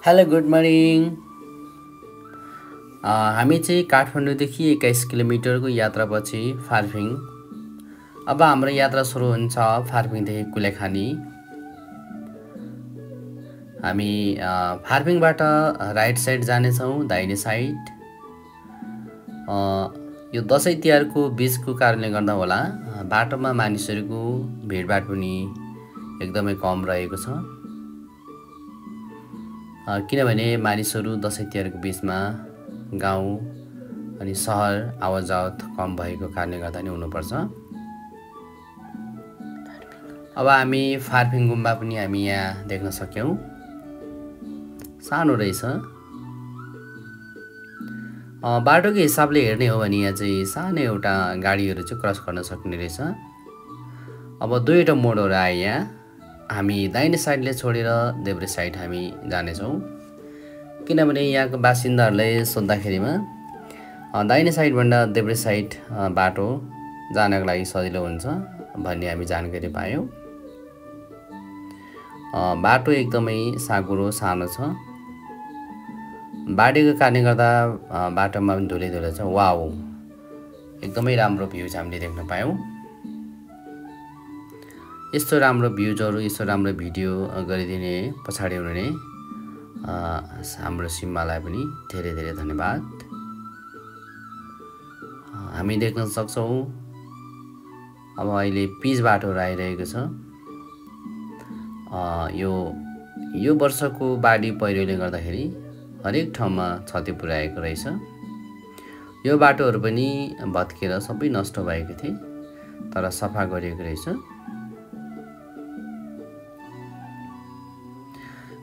Hello good morning. हामी चाहिँ काठमाडौँदेखि 21 किलोमिटरको यात्रापछि फार्पिङ। अब हाम्रो यात्रा सुरु हुन्छ फार्पिङदेखि कुलेखानी। हामी फार्पिङबाट राइट साइड जानेछौँ, दाहिने साइड। यो दसैँ तिहारको बिचको कारणले गर्दा होला बाटोमा मानिसहरूको भिडभाड पनि एकदमै कम रहेको छ, किनभने मानिसहरू दसैँ तिहारको बिचमा गाउँ अनि सहर आवाजावत कम भएको कारणले गर्दा नि हुनुपर्छ। अब हामी फार्पिङ गुम्बा पनि हामी यहाँ देख्न सक्यौँ। सानो रहेछ। बाटोको हिसाबले हेर्ने हो भने यहाँ चाहिँ सानो एउटा गाडीहरू चाहिँ क्रस गर्न सक्ने रहेछ। अब दुईवटा मोडहरू आए यहाँ। हामी दाहिने साइडले छोडेर देब्रे साइड हामी जानेछौँ, किनभने यहाँको बासिन्दाहरूलाई सोद्धाखेरिमा दाहिने साइडभन्दा देब्रे साइड बाटो जानको लागि सजिलो हुन्छ भन्ने हामी जानकारी पायौँ। बाटो एकदमै साँघुरो सानो छ। बाढीको कारणले गर्दा बाटोमा पनि धुलै धुलै छ। वाउ, एकदमै राम्रो भ्यू चाहिँ हामीले देख्न पायौँ। यस्तो राम्रो भ्यूजहरू, यस्तो राम्रो भिडियो गरिदिने पछाडि हुने हाम्रो सिम्मालाई पनि धेरै धेरै धन्यवाद। हामी देख्न सक्छौँ अब अहिले पिच बाटोहरू आइरहेको छ। यो वर्षको बाढी पहिरोले गर्दाखेरि हरेक ठाउँमा क्षति पुर्याएको रहेछ। यो बाटोहरू पनि भत्केर सबै नष्ट भएको थिए, तर सफा गरिएको रहेछ।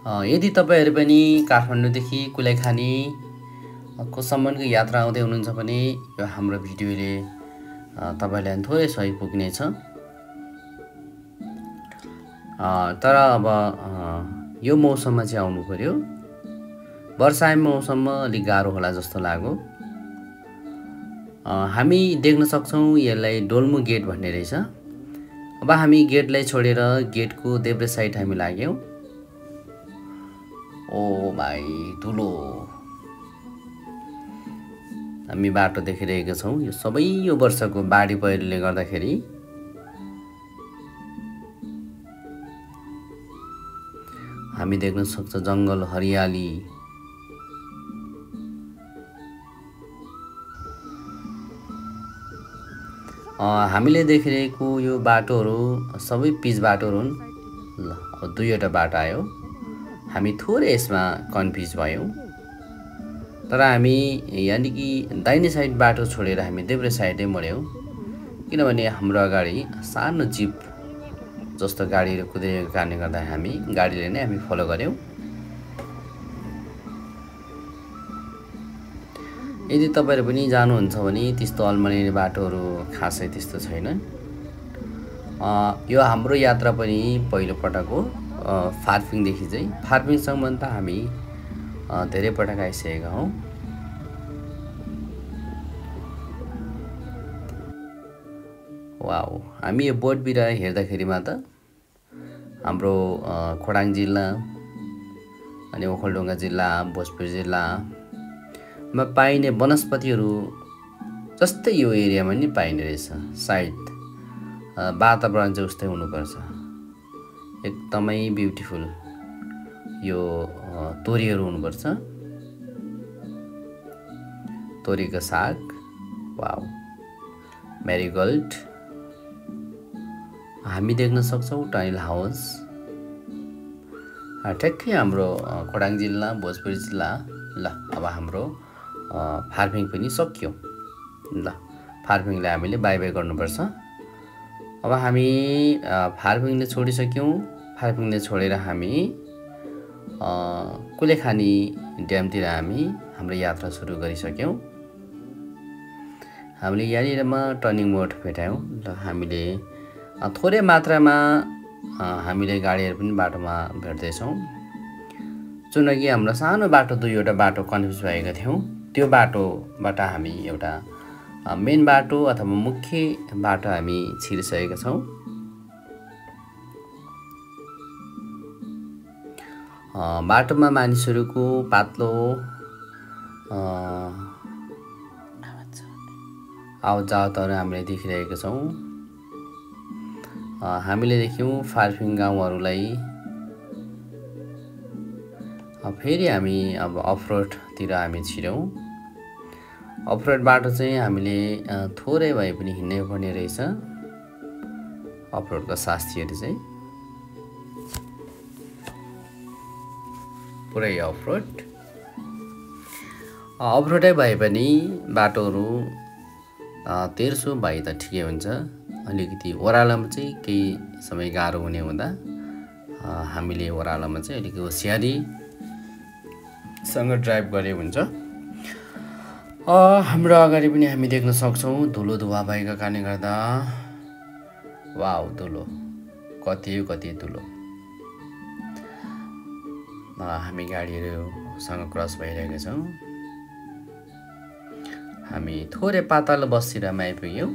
यदि तपाईँहरू पनि काठमाडौँदेखि कुलेखानीको सम्मको यात्रा आउँदै हुनुहुन्छ भने यो हाम्रो भिडियोले तपाईँलाई थोरै सहयोग पुग्नेछ। तर अब यो मौसममा चाहिँ आउनु पर्यो। वर्षा मौसममा अलिक गाह्रो होला जस्तो लाग्यो। हामी देख्न सक्छौँ यसलाई डोल्मु गेट भन्ने रहेछ। अब हामी गेटलाई छोडेर गेटको देब्रे साइड हामी लाग्यौँ। ओ भाइ, ठुलो हामी बाटो देखिरहेका छौँ। यो सबै यो वर्षको बाढी पहिरोले गर्दाखेरि हामी देख्न सक्छौँ जङ्गल, हरियाली। हामीले देखिरहेको यो बाटोहरू सबै पिच बाटोहरू हुन्। ल, अब दुईवटा बाटो आयो। हामी थोरै यसमा कन्फ्युज भयौँ, तर हामी यानि कि दाहिने साइड बाटो छोडेर हामी देब्रे साइडै मोड्यौँ, किनभने हाम्रो अगाडि सानो जिप जस्तो गाडीहरू कुदिरहेको कारणले गर्दा हामी गाडीले नै हामी फलो गऱ्यौँ। यदि तपाईँहरू पनि जानुहुन्छ भने त्यस्तो अल्मलिने बाटोहरू खासै त्यस्तो छैन। यो हाम्रो यात्रा पनि पहिलोपटक हो। फार्पिङदेखि चाहिँ फार्पिङसम्म त हामी धेरै पटक आइसकेका हौँ। वाउ, हामी यो बोटबिर हेर्दाखेरिमा त हाम्रो खोटाङ जिल्ला अनि ओखलढुङ्गा जिल्ला, भोजपुर जिल्लामा पाइने वनस्पतिहरू जस्तै यो एरियामा नि पाइने रहेछ। सायद वातावरण चाहिँ उस्तै हुनुपर्छ। एकदमै ब्युटिफुल यो तोरीहरू हुनुपर्छ, तोरीको साग। Wow, marigold. हामी देख्न सक्छौँ टनेल हाउस। ठ्याक्कै हाम्रो खोटाङ जिल्ला, भोजपुर जिल्ला। ल, अब हाम्रो फार्पिङ पनि सक्यो। ल, फार्पिङलाई हामीले बाई बाई गर्नुपर्छ। अब हामी फार्पिङले छोडिसक्यौँ। फार्पिङले छोडेर हामी कुलेखानी ड्यामतिर हामी हाम्रो यात्रा सुरु गरिसक्यौँ। हामीले यहाँनिरमा टर्निङ मोड भेटायौँ। र हामीले थोरै मात्रामा हामीले गाडीहरू पनि बाटोमा भेट्दैछौँ। जुन कि हाम्रो सानो बाटो, दुईवटा बाटो कन्फ्युज भएका थियौँ। त्यो बाटोबाट हामी एउटा मेन बाटो अथवा मुख्य बाटो हामी छिरिसकेका छौँ। बाटोमा मानिसहरूको पातलो आवतजावतहरू हामीले देखिरहेका छौँ। हामीले देख्यौँ फार्पिङ गाउँहरूलाई। फेरि हामी अब अफरोडतिर हामी छिर्यौँ। अफरोड बाटो चाहिँ हामीले थोरै भए पनि हिँड्नै पर्ने रहेछ। अफरोडको शास्त्रीहरू चाहिँ पुरै अफरोडै भए पनि बाटोहरू तेर्सो भए त ठिकै हुन्छ। अलिकति ओह्रालोमा चाहिँ केही समय गाह्रो हुने हुँदा हामीले ओह्रालोमा चाहिँ अलिकति होसियारीसँग ड्राइभ गरे हुन्छ। हाम्रो अगाडि पनि हामी देख्न सक्छौँ धुलो धुवा भएका कारणले गर्दा वाउ धुलो कति धुलो। हामी गाडीहरूसँग क्रस भइरहेका छौँ। हामी थोरै पातल बस्तीमा आइपुग्यौँ।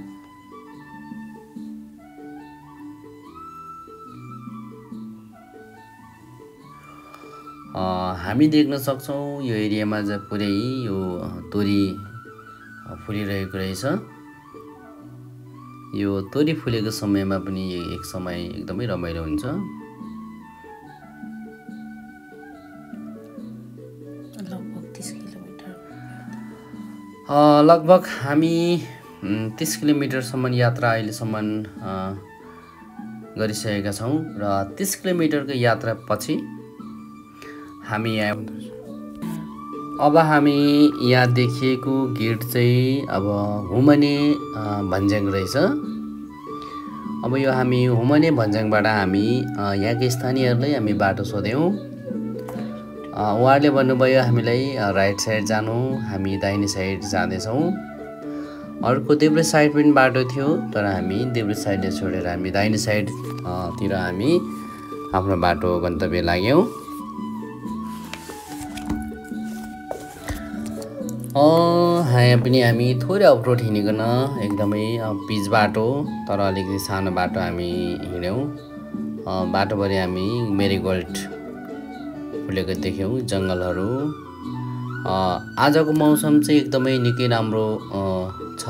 हामी देख्न सक्छौँ यो एरियामा चाहिँ पुरै यो तोरी फुलिरहेको रहेछ। यो तोरी फुलेको समयमा पनि एक समय एकदमै रमाइलो हुन्छ। लगभग हामी 30 किलोमिटरसम्म यात्रा अहिलेसम्म गरिसकेका छौँ र 30 किलोमिटरको यात्रा पछि हामी अब हामी यहाँ देखिएको गेट चाहिँ अब हुमने भन्ज्याङ रहेछ। अब यो हामी हुमने भन्ज्याङबाट हामी यहाँको स्थानीयहरूलाई हामी बाटो सोध्यौँ। उहाँहरूले भन्नुभयो हामीलाई राइट साइड जानु, हामी दाहिने साइड जाँदैछौँ। अर्को देब्रे साइड पनि बाटो थियो तर हामी देब्रे साइडले छोडेर हामी दाहिने साइडतिर हामी आफ्नो बाटो गन्तव्य लाग्यौँ। यहाँ पनि हामी थोरै अफरोड हिँडिकन एकदमै पिच बाटो तर अलिकति सानो बाटो हामी हिँड्यौँ। बाटोभरि हामी मेरीगोल्ड फुलेको देख्यौँ, जङ्गलहरू। आजको मौसम चाहिँ एकदमै निकै राम्रो छ।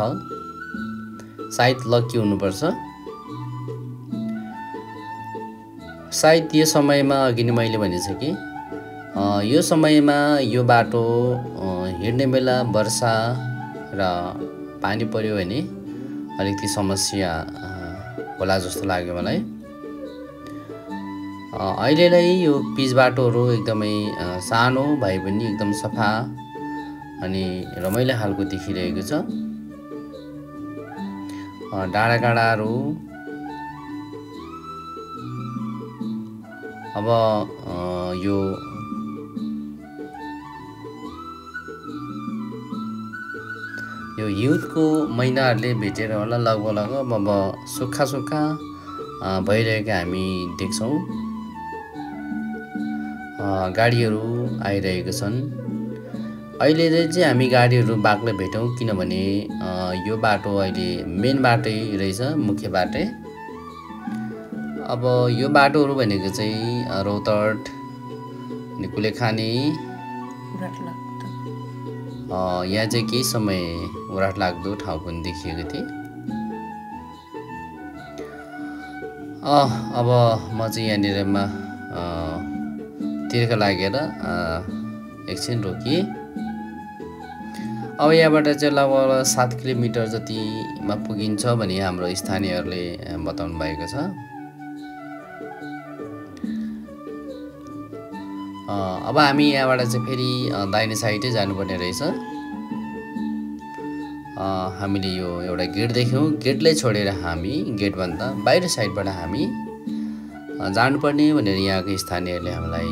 सायद लक्की हुनुपर्छ। सायद यो समयमा अघि नै मैले भनिसकेँ यो समयमा यो बाटो हिँड्ने बेला वर्षा र पानी पर्यो भने अलिकति समस्या होला जस्तो लाग्यो मलाई। अहिलेलाई यो पिच बाटोहरू एकदमै सानो भए पनि एकदम सफा अनि रमाइलो खालको देखिरहेको छ। डाँडाकाँडाहरू अब यो हिउँदको महिनाहरूले भेटेर होला लगभग अब सुक्खा भइरहेका हामी देख्छौँ। गाडीहरू आइरहेका छन्। अहिले चाहिँ हामी गाडीहरू बाक्लै भेटौँ किनभने यो बाटो अहिले मेन बाटै रहेछ, मुख्य बाटै। अब यो बाटोहरू भनेको चाहिँ रौतहट अनि कुलेखानी यहाँ चाहिँ केही समय उराट लाग्दो ठाउँ पनि देखिएको थिएँ। अब म चाहिँ यहाँनिरमा तिर्खा लागेर एकछिन रोकिएँ। अब यहाँबाट चाहिँ लगभग 7 किलोमिटर जतिमा पुगिन्छ भने हाम्रो स्थानीयहरूले बताउनु भएको छ। अब हामी यहाँबाट चाहिँ फेरि दाहिने साइडै जानुपर्ने रहेछ। हामीले यो एउटा गेट देख्यौँ, गेटलाई छोडेर हामी गेटभन्दा बाहिर साइडबाट हामी जानुपर्ने भनेर यहाँको स्थानीयहरूले हामीलाई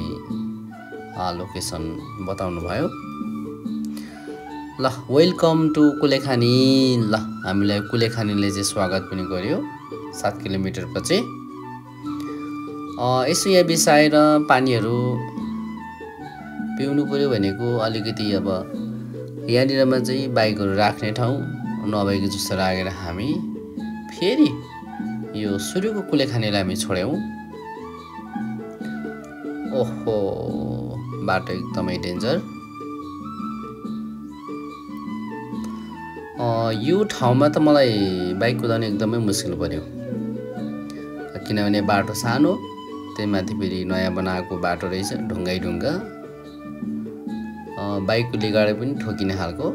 लोकेसन बताउनु भयो। ल वेलकम टु कुलेखानी। ल हामीलाई कुलेखानीले चाहिँ स्वागत पनि गर्यो 7 किलोमिटर पछि। यसो यहाँ बिसाएर पानीहरू पिउनु पर्यो भनेको अलिकति अब यहाँनिरमा चाहिँ बाइकहरू राख्ने ठाउँ नभएको जस्तो लागेर हामी फेरि यो सुरुको कुलेखानीलाई हामी छोड्यौँ। ओहो बाटो एकदमै डेन्जर। यो ठाउँमा त मलाई बाइक कुदाउन एकदमै मुस्किल पर्यो, किनभने बाटो सानो, त्यही माथि फेरि नयाँ बनाएको बाटो रहेछ, ढुङ्गै ढुङ्गा, बाइकले गाडी पनि ठोकिने खालको।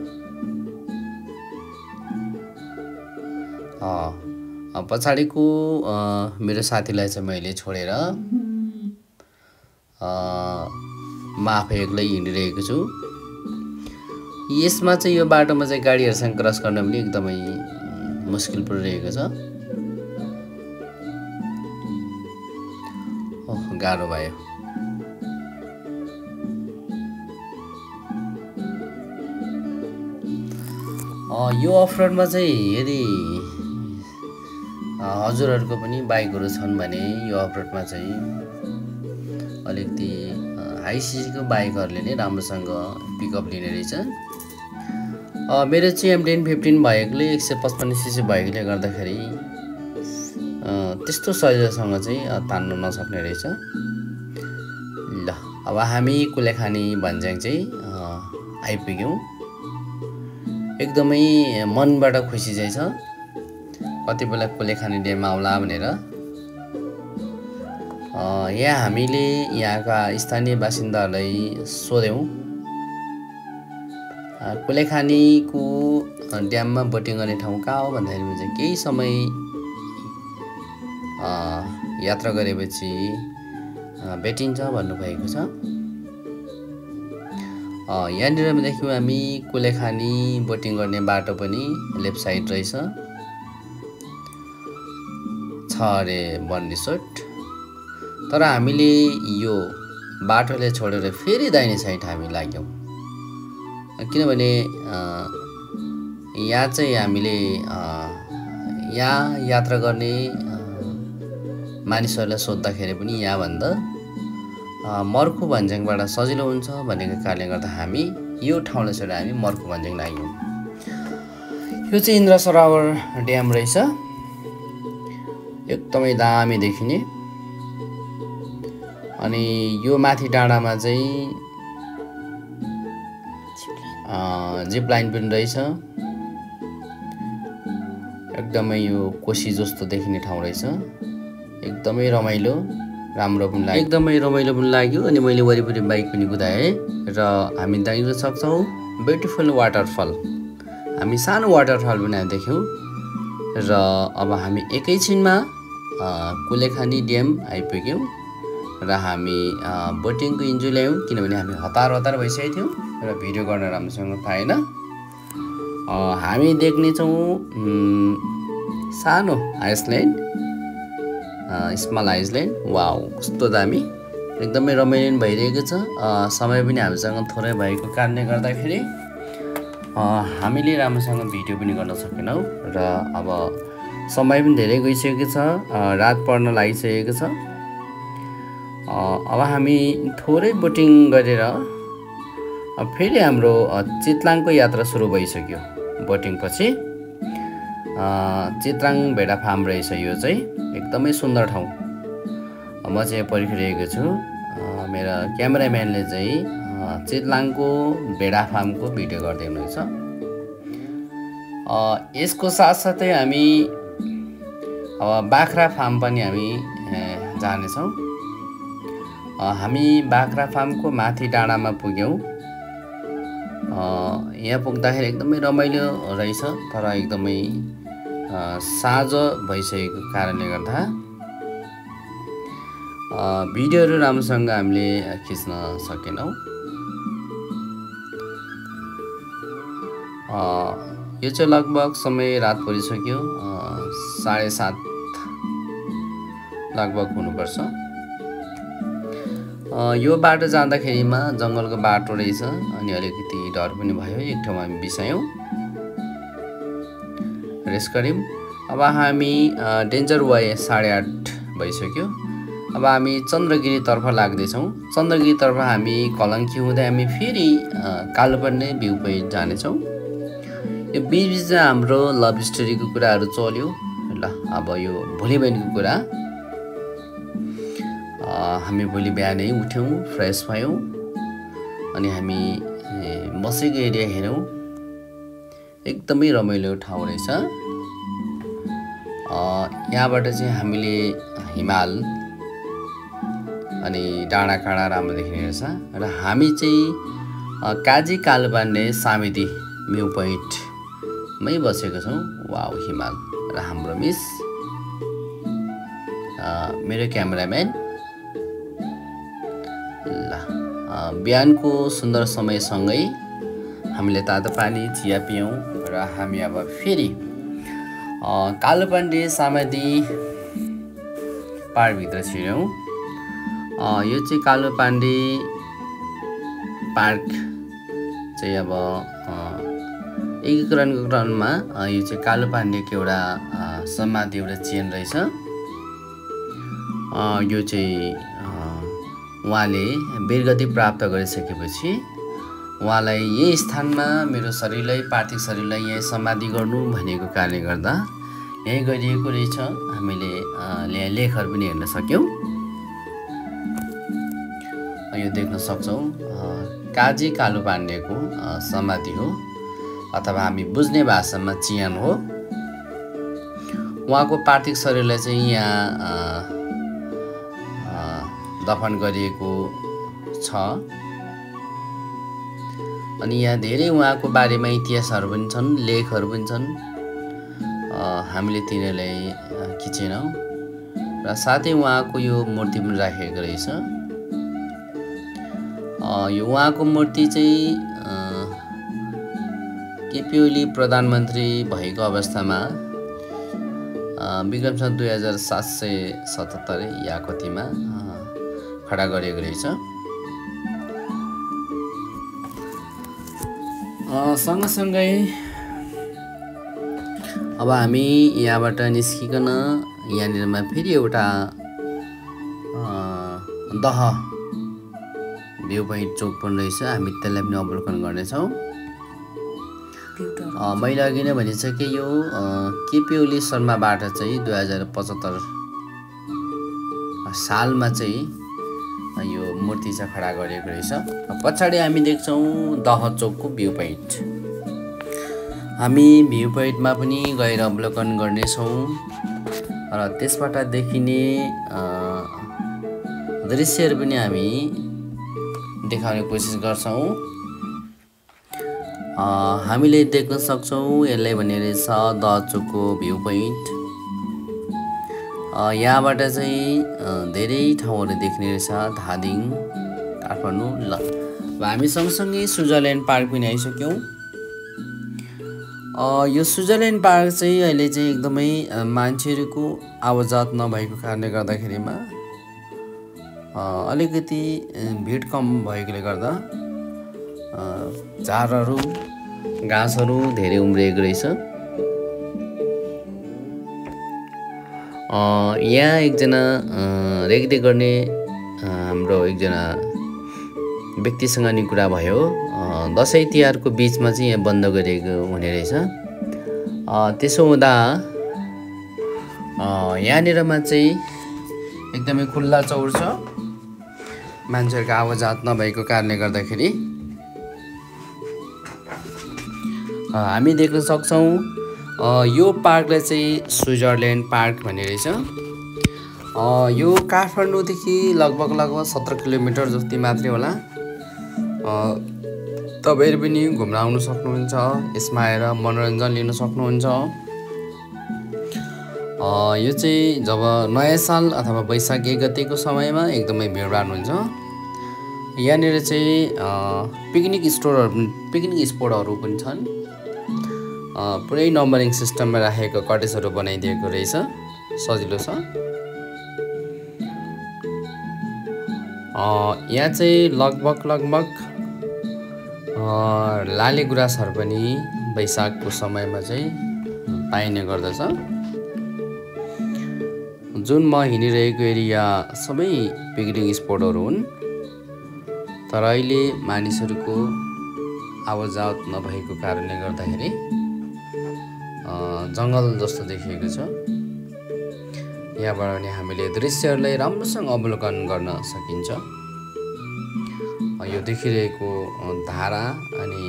पछाडिको मेरो साथीलाई चाहिँ मैले छोडेर म आफै एक्लै हिँडिरहेको छु। यसमा चाहिँ यो बाटोमा चाहिँ गाडीहरूसँग क्रस गर्न पनि एकदमै मुस्किल परिरहेको छ। ओह गाह्रो भयो। यो अफरोडमा चाहिँ यदि हजुरहरूको पनि बाइकहरू छन् भने यो अफरोडमा चाहिँ अलिकति हाई सिसीको बाइकहरूले नै राम्रोसँग पिकअप लिने रहेछ। मेरो चाहिँ M1015 भएकोले 155 सिसी भएकोले गर्दाखेरि त्यस्तो सजिलोसँग चाहिँ तान्नु नसक्ने रहेछ। ल अब हामी कुलेखानी भन्ज्याङ चाहिँ आइपुग्यौँ। एकदमै मनबाट खुसी चाहिँ छ, कति बेला कुलेखानी ड्याम आउला भनेर। यहाँ हामीले यहाँका स्थानीय बासिन्दाहरूलाई सोध्यौँ कुलेखानीको ड्याममा बोटिङ गर्ने ठाउँ कहाँ हो भन्दाखेरि चाहिँ केही समय यात्रा गरेपछि भेटिन्छ भन्नुभएको छ। यहाँनिर देख्यौँ हामी कुलेखानी बोटिङ गर्ने बाटो पनि लेफ्ट साइड रहेछ छ अरे वन रिसोर्ट। तर हामीले यो बाटोले छोडेर फेरि दाहिने साइड हामी लाग्यौँ, किनभने यहाँ चाहिँ हामीले यहाँ यात्रा गर्ने मानिसहरूलाई सोद्धाखेरि पनि यहाँभन्दा मर्खु भन्ज्याङबाट सजिलो हुन्छ भनेको कारणले गर्दा हामी यो ठाउँलाई छोडेर हामी मर्खु भन्ज्याङ लाग्यौँ। यो चाहिँ इन्द्र सरोवर ड्याम रहेछ, एकदमै दामी देखिने। अनि यो माथि डाँडामा चाहिँ जिप लाइन पनि रहेछ, एकदमै यो कोसी जस्तो देखिने ठाउँ रहेछ, एकदमै रमाइलो राम्रो पनि लाग्यो, एकदमै रमाइलो पनि लाग्यो। अनि मैले वरिपरि बाइक पनि कुदाएँ र हामी देख्न सक्छौँ ब्युटिफुल वाटरफल। हामी सानो वाटरफल पनि देख्यौँ र अब हामी एकैछिनमा कुलेखानी ड्याम आइपुग्यौँ र हामी बोटिङको इन्जोय ल्यायौँ, किनभने हामी हतार भइसकेको थियौँ र भिडियो गर्न राम्रोसँग पाएन। हामी देख्नेछौँ सानो आइसल्यान्ड, स्मल आइसल्यान्ड। वाउ कस्तो दामी, एकदमै रमाइलो भइरहेको छ। समय पनि हामीसँग थोरै भएको कारणले गर्दाखेरि हामीले राम्रोसँग भिडियो पनि गर्न सकेनौँ र अब समय पनि धेरै गइसकेको छ, रात पर्न लागिसकेको छ। अब हामी थोरै बोटिङ गरेर फेरि हाम्रो चितलाङको यात्रा सुरु भइसक्यो। बोटिङ पछि चितलाङ भेडा फार्म रहेछ, यो चाहिँ एकदमै सुन्दर ठाउँ। म चाहिँ पर्खिरहेको छु, मेरो क्यामेराम्यानले चाहिँ चितलाङको भेडा फार्मको भिडियो गर्दै हुनुहुन्छ। यसको साथसाथै हामी अब बाख्रा फार्म पनि हामी जानेछौँ। हामी बाख्रा फार्मको माथि डाँडामा पुग्यौँ। यहाँ पुग्दाखेरि एकदमै रमाइलो रहेछ, तर एकदमै साँझ भइसकेको कारणले गर्दा भिडियोहरू राम्रोसँग हामीले खिच्न सकेनौँ। यो चाहिँ लगभग समय रात परिसक्यो, 7:30 लगभग हुनुपर्छ। यो बाटो जाँदाखेरिमा जङ्गलको बाटो रहेछ, अनि अलिकति डर पनि भयो। एक ठाउँमा हामी बिसायौँ, रेस्ट गऱ्यौँ। अब हामी डेन्जर वे 8:30 भइसक्यो। अब हामी चन्द्रगिरीतर्फ लाग्दैछौँ। चन्द्रगिरीतर्फ हामी कलङ्की हुँदै हामी फेरि कालोपन्ने भ्यू पोइन्ट जानेछौँ। यो बिचबिचमा हाम्रो लभ स्टोरीको कुराहरू चल्यो। ल अब यो भोलि बहिनीको कुरा। हामी भोलि बिहानै उठ्यौँ, फ्रेस भयौँ अनि हामी बसेको एरिया हेऱ्यौँ। एकदमै रमाइलो ठाउँ रहेछ। यहाँबाट चाहिँ हामीले हिमाल अनि डाँडाकाँडा राम्रो देखिने रहेछ। र हामी चाहिँ काजी कालुपाण्डे सामेती भ्यू पोइन्टमै बसेको छौँ। वाउ हिमाल र हाम्रो मिस मेरो क्यामेराम्यान। ल बिहानको सुन्दर समयसँगै हामीले तातो पानी चिया पियौँ र हामी अब फेरि कालुपाण्डे सामेती पार्कभित्र छिर्यौँ। यो चाहिँ कालुपाण्डे पार्क चाहिँ अब एकीकरणको क्रममा यो चाहिँ कालुपाण्डेको एउटा समाधि एउटा चेन रहेछ। यो चाहिँ उहाँले वीरगति प्राप्त गरिसकेपछि उहाँलाई यही स्थानमा मेरो शरीरलाई पार्थिव शरीरलाई यही समाधि गर्नु भनेको कारणले गर्दा यही गरिएको रहेछ। हामीले लेखहरू पनि हेर्न सक्यौँ। यो देख्न सक्छौँ काजी कालुपाण्डेको समाधि हो अथवा हामी बुझ्ने भाषामा चियान हो। उहाँको पार्थिव शरीरलाई चाहिँ यहाँ दफन गरिएको छ अनि यहाँ धेरै उहाँको बारेमा इतिहासहरू पनि छन्, लेखहरू पनि छन्। हामीले तिनीहरूलाई खिचेनौँ र साथै उहाँको यो मूर्ति पनि राखेको रहेछ। यो उहाँको मूर्ति चाहिँ केपी ओली प्रधानमन्त्री भएको अवस्थामा विक्रम सन् 2777 या कतिमा खडा गरिएको रहेछ। सँगसँगै अब हामी यहाँबाट निस्किकन यहाँनिरमा फेरि एउटा दह भ्यू पोइन्ट चोक पनि रहेछ। हामी त्यसलाई पनि अवलोकन गर्नेछौँ। मैले अघि नै भनिसकेँ यो केपी ओली शर्माबाट चाहिँ 2075 सालमा चाहिँ यो मूर्ति चाहिँ खडा गरिएको रहेछ। पछाडि हामी देख्छौँ दह चोकको भ्यू पोइन्ट। हामी भ्यू पोइन्टमा पनि गएर अवलोकन गर्नेछौँ र त्यसबाट देखिने दृश्यहरू पनि हामी देखाउने कोसिस गर्छौँ। हामीले देख्न सक्छौँ यसलाई भन्ने रहेछ दह चोकको भ्यू पोइन्ट। यहाँबाट चाहिँ धेरै ठाउँहरू देख्ने रहेछ, धादिङ, काठमाडौँ। ल हामी सँगसँगै स्विजरल्यान्ड पार्क पनि आइसक्यौँ। यो स्विजरल्यान्ड पार्क चाहिँ अहिले चाहिँ एकदमै मान्छेहरूको आवाजात नभएको कारणले गर्दाखेरिमा अलिकति भिड कम भएकोले गर्दा झारहरू घाँसहरू धेरै उम्रिएको रहेछ। यहाँ एकजना रेखदेख गर्ने हाम्रो एकजना व्यक्तिसँग नि कुरा भयो। दसैँ तिहारको बिचमा चाहिँ यहाँ बन्द गरिएको हुने रहेछ। त्यसो हुँदा यहाँनिरमा चाहिँ एकदमै खुल्ला चौर छ, मान्छेहरूको आवाजात नभएको कारणले गर्दाखेरि हामी देख्न सक्छौँ यो पार्कलाई चाहिँ स्विजरल्यान्ड पार्क भन्ने रहेछ। यो काठमाडौँदेखि लगभग 17 किलोमिटर जति मात्रै होला। तपाईँहरू पनि घुम्न आउनु सक्नुहुन्छ, यसमा आएर मनोरञ्जन लिन सक्नुहुन्छ। यो चाहिँ जब नयाँ साल अथवा वैशाख 1 गतेको समयमा एकदमै भिडभाड हुन्छ। यहाँनिर चाहिँ पिकनिक स्पोटहरू पनि छन्। पुरै नम्बरिङ सिस्टममा राखेको कटेजहरू बनाइदिएको रहेछ, सजिलो छ। यहाँ चाहिँ लगभग लाले गुराँसहरू पनि वैशाखको समयमा चाहिँ पाइने गर्दछ। जुन म हिँडिरहेको एरिया सबै पिकनिक स्पोटहरू हुन्, तर अहिले मानिसहरूको आवाजात नभएको कारणले गर्दाखेरि जङ्गल जस्तो देखिएको छ। यहाँबाट पनि हामीले दृश्यहरूलाई राम्रोसँग अवलोकन गर्न सकिन्छ। यो देखिरहेको धारा अनि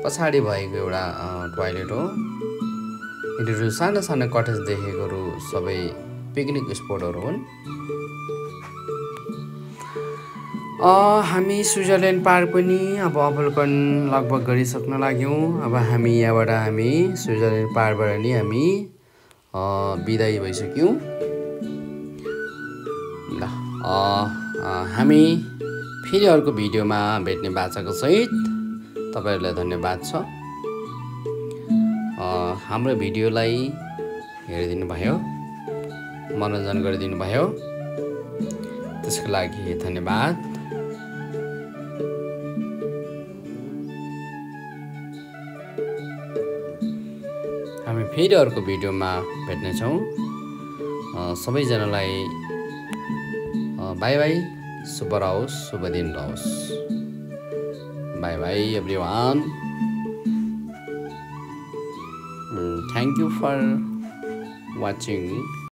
पछाडि भएको एउटा टोयलेट हो। यिनीहरू साना साना कटेज देखेकोहरू सबै पिकनिक स्पोटहरू हुन्। हामी स्विजरल्यान्ड पार्क पनि अब अवलोकन लगभग गरिसक्न लाग्यौँ। अब हामी यहाँबाट स्विजरल्यान्ड पार्कबाट नि हामी बिदाई भइसक्यौँ। ल हामी फेरि अर्को भिडियोमा भेट्ने बाचाको सहित तपाईहरुलाई धन्यवाद छ। हाम्रो भिडियोलाई हेरिदिनु भयो, मनोरञ्जन गरिदिनु भयो, त्यसको लागि धन्यवाद। हामी फेरि अर्को भिडियोमा भेट्नेछौँ। सबैजनालाई बाई बाई, शुभ रहोस्, शुभ दिन रहोस्। By by everyone. Thank you for watching